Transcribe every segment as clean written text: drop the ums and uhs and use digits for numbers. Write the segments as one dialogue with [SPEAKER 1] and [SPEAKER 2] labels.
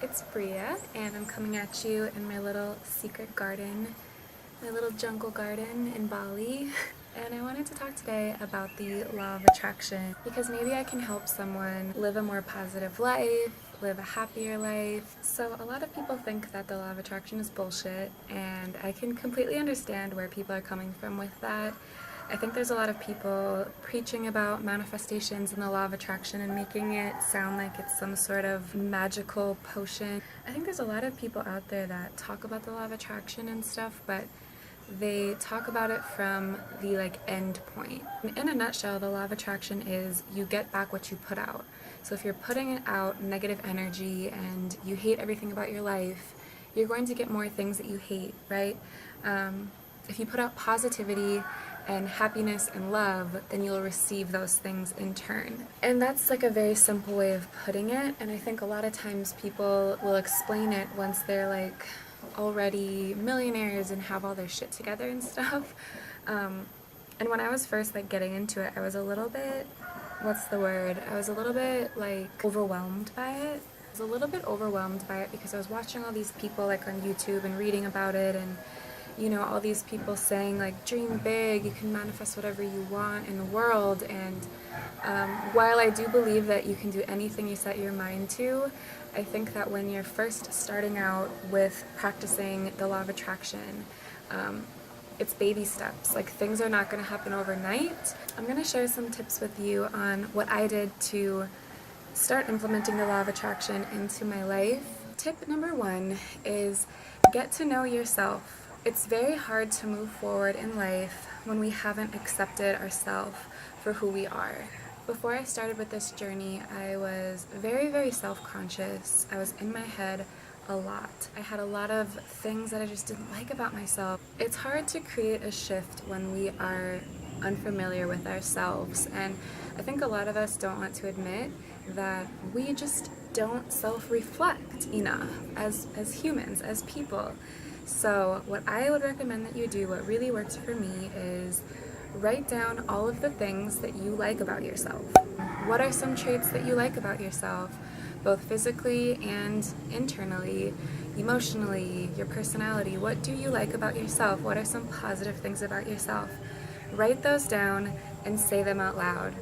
[SPEAKER 1] it's Bria, and I'm coming at you in my little secret garden, my little jungle garden in Bali. And I wanted to talk today about the law of attraction because maybe I can help someone live a more positive life, live a happier life. So a lot of people think that the law of attraction is bullshit, and I can completely understand where people are coming from with that. I think there's a lot of people preaching about manifestations and the law of attraction and making it sound like it's some sort of magical potion. I think there's a lot of people out there that talk about the law of attraction and stuff, but they talk about it from the end point. In a nutshell, the law of attraction is you get back what you put out. So if you're putting out negative energy and you hate everything about your life, you're going to get more things that you hate, right? If you put out positivity and happiness and love, then you'll receive those things in turn. And that's a very simple way of putting it, and I think a lot of times people will explain it once they're already millionaires and have all their shit together and stuff. And when I was first getting into it, I was a little bit, I was a little bit overwhelmed by it. I was a little bit overwhelmed by it because I was watching all these people on YouTube and reading about it, and all these people saying dream big, you can manifest whatever you want in the world. And while I do believe that you can do anything you set your mind to, I think that when you're first starting out with practicing the law of attraction, it's baby steps. Things are not going to happen overnight. I'm going to share some tips with you on what I did to start implementing the law of attraction into my life. Tip number 1 is get to know yourself. It's very hard to move forward in life when we haven't accepted ourselves for who we are. Before I started with this journey, I was very, very self-conscious. I was in my head a lot. I had a lot of things that I just didn't like about myself. It's hard to create a shift when we are unfamiliar with ourselves, and I think a lot of us don't want to admit that we just don't self-reflect enough as humans, as people. So what I would recommend that you do, what really works for me, is write down all of the things that you like about yourself. What are some traits that you like about yourself, both physically and internally, emotionally, your personality? What do you like about yourself? What are some positive things about yourself? Write those down and say them out loud.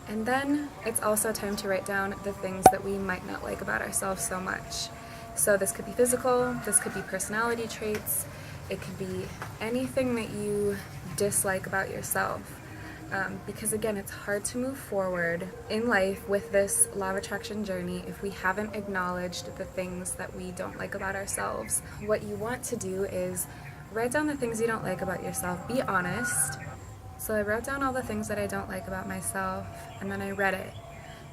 [SPEAKER 1] And then it's also time to write down the things that we might not like about ourselves so much. So this could be physical, this could be personality traits, it could be anything that you dislike about yourself. Because again, it's hard to move forward in life with this law of attraction journey if we haven't acknowledged the things that we don't like about ourselves. What you want to do is write down the things you don't like about yourself. Be honest. So I wrote down all the things that I don't like about myself, and then I read it.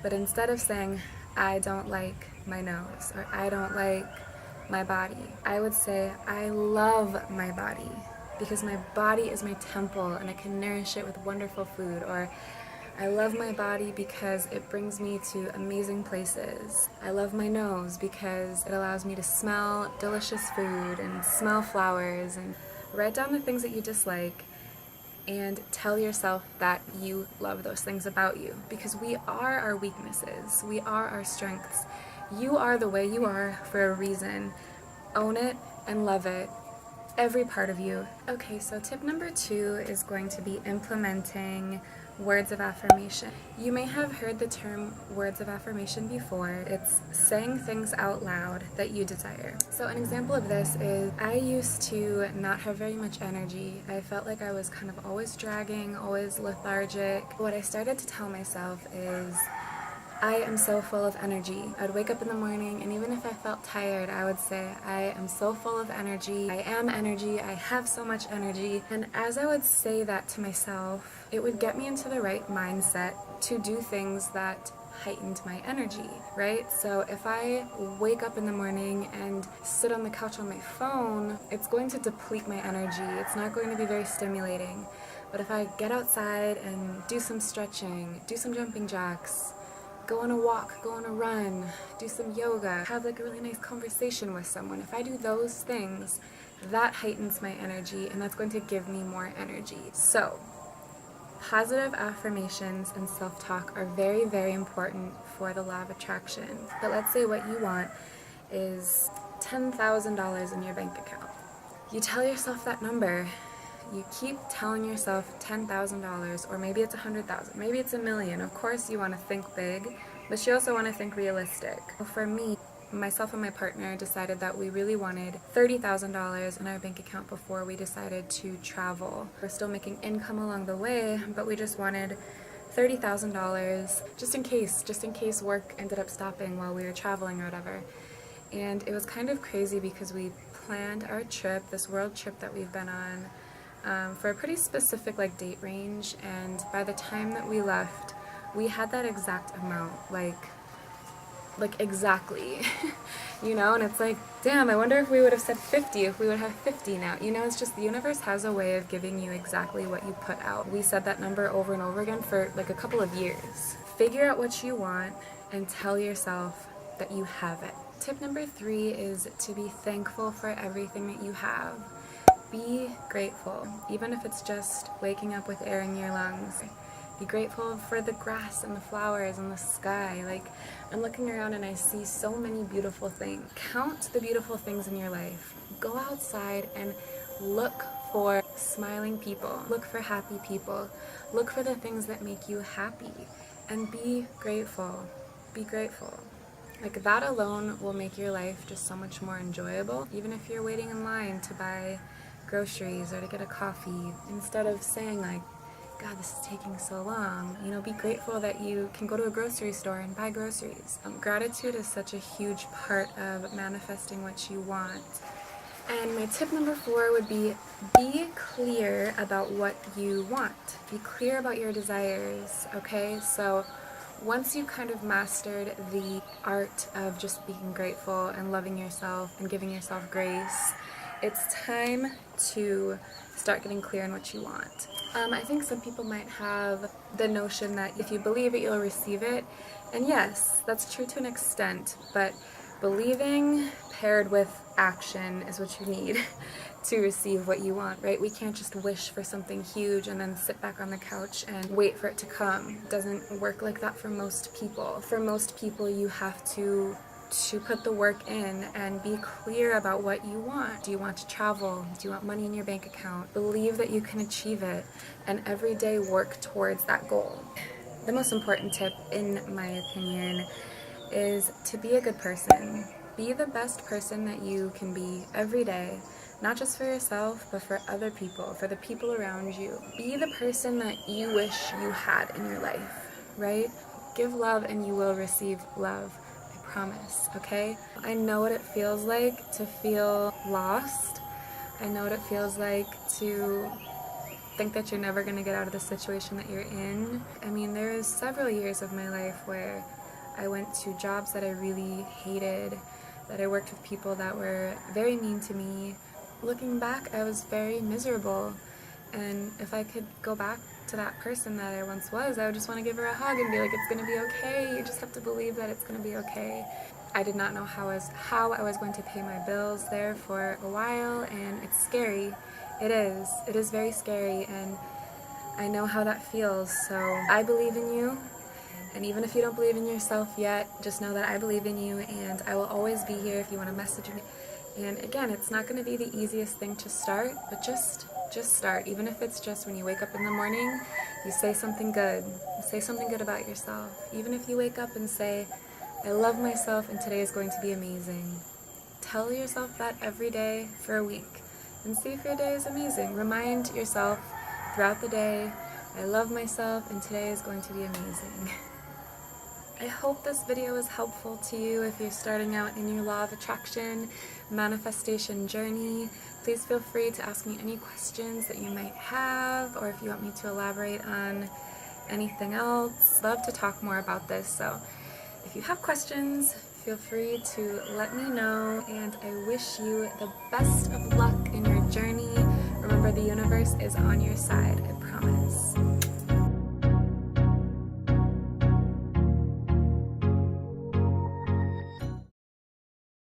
[SPEAKER 1] But instead of saying, I don't like my nose, or I don't like my body, I would say, I love my body, because my body is my temple and I can nourish it with wonderful food. Or I love my body because it brings me to amazing places. I love my nose because it allows me to smell delicious food and smell flowers. And write down the things that you dislike and tell yourself that you love those things about you, because we are our weaknesses, we are our strengths. You are the way you are for a reason. Own it and love it, every part of you. Okay, so tip number 2 is going to be implementing words of affirmation. You may have heard the term words of affirmation before. It's saying things out loud that you desire. So an example of this is I used to not have very much energy. I felt like I was kind of always dragging, always lethargic. What I started to tell myself is, I am so full of energy. I'd wake up in the morning, and even if I felt tired, I would say, I am so full of energy. I am energy. I have so much energy. And as I would say that to myself, it would get me into the right mindset to do things that heightened my energy, right? So if I wake up in the morning and sit on the couch on my phone, it's going to deplete my energy. It's not going to be very stimulating. But if I get outside and do some stretching, do some jumping jacks, go on a walk, go on a run, do some yoga, have a really nice conversation with someone. If I do those things, that heightens my energy, and that's going to give me more energy. So, positive affirmations and self-talk are very, very important for the law of attraction. But let's say what you want is $10,000 in your bank account. You tell yourself that number. You keep telling yourself $10,000, or maybe it's 100,000, maybe it's $1 million. Of course you want to think big, but you also want to think realistic. For me, myself and my partner decided that we really wanted $30,000 in our bank account before we decided to travel. We're still making income along the way, but we just wanted $30,000 just in case work ended up stopping while we were traveling or whatever. And it was kind of crazy because we planned our trip, this world trip that we've been on, for a pretty specific date range, and by the time that we left, we had that exact amount, like exactly, you know, and it's like, damn, I wonder if we would have said 50, if we would have 50 now, you know. It's just the universe has a way of giving you exactly what you put out. We said that number over and over again for a couple of years. Figure out what you want and tell yourself that you have it. Tip number 3 is to be thankful for everything that you have. Be grateful, even if it's just waking up with air in your lungs. Be grateful for the grass and the flowers and the sky. I'm looking around and I see so many beautiful things. Count the beautiful things in your life. Go outside and look for smiling people. Look for happy people. Look for the things that make you happy. And be grateful. Be grateful. That alone will make your life just so much more enjoyable. Even if you're waiting in line to buy groceries or to get a coffee, instead of saying God, this is taking so long, you know, be grateful that you can go to a grocery store and buy groceries. Gratitude is such a huge part of manifesting what you want. And my tip number 4 would be clear about what you want. Be clear about your desires, okay? So once you kind of mastered the art of just being grateful and loving yourself and giving yourself grace, it's time to start getting clear on what you want. I think some people might have the notion that if you believe it, you'll receive it. And yes, that's true to an extent, but believing paired with action is what you need to receive what you want, right? We can't just wish for something huge and then sit back on the couch and wait for it to come. It doesn't work like that for most people. For most people, you have to put the work in and be clear about what you want. Do you want to travel? Do you want money in your bank account? Believe that you can achieve it, and every day work towards that goal. The most important tip, in my opinion, is to be a good person. Be the best person that you can be every day, not just for yourself, but for other people, for the people around you. Be the person that you wish you had in your life, right? Give love and you will receive love. Promise, okay? I know what it feels like to feel lost. I know what it feels like to think that you're never going to get out of the situation that you're in. I mean, there is several years of my life where I went to jobs that I really hated, that I worked with people that were very mean to me. Looking back, I was very miserable, and if I could go back to that person that I once was, I would just want to give her a hug and be like, it's going to be okay. You just have to believe that it's going to be okay. I did not know how I was going to pay my bills there for a while, and it's scary. It is very scary, and I know how that feels. So I believe in you, and even if you don't believe in yourself yet, just know that I believe in you, and I will always be here if you want to message me. And again, it's not going to be the easiest thing to start, but just start. Even if it's just when you wake up in the morning, you say something good. You say something good about yourself. Even if you wake up and say, I love myself and today is going to be amazing. Tell yourself that every day for a week and see if your day is amazing. Remind yourself throughout the day, I love myself and today is going to be amazing. I hope this video is helpful to you if you're starting out in your law of attraction manifestation journey. Please feel free to ask me any questions that you might have, or if you want me to elaborate on anything else. I'd love to talk more about this, so if you have questions, feel free to let me know, and I wish you the best of luck in your journey. Remember, the universe is on your side, I promise.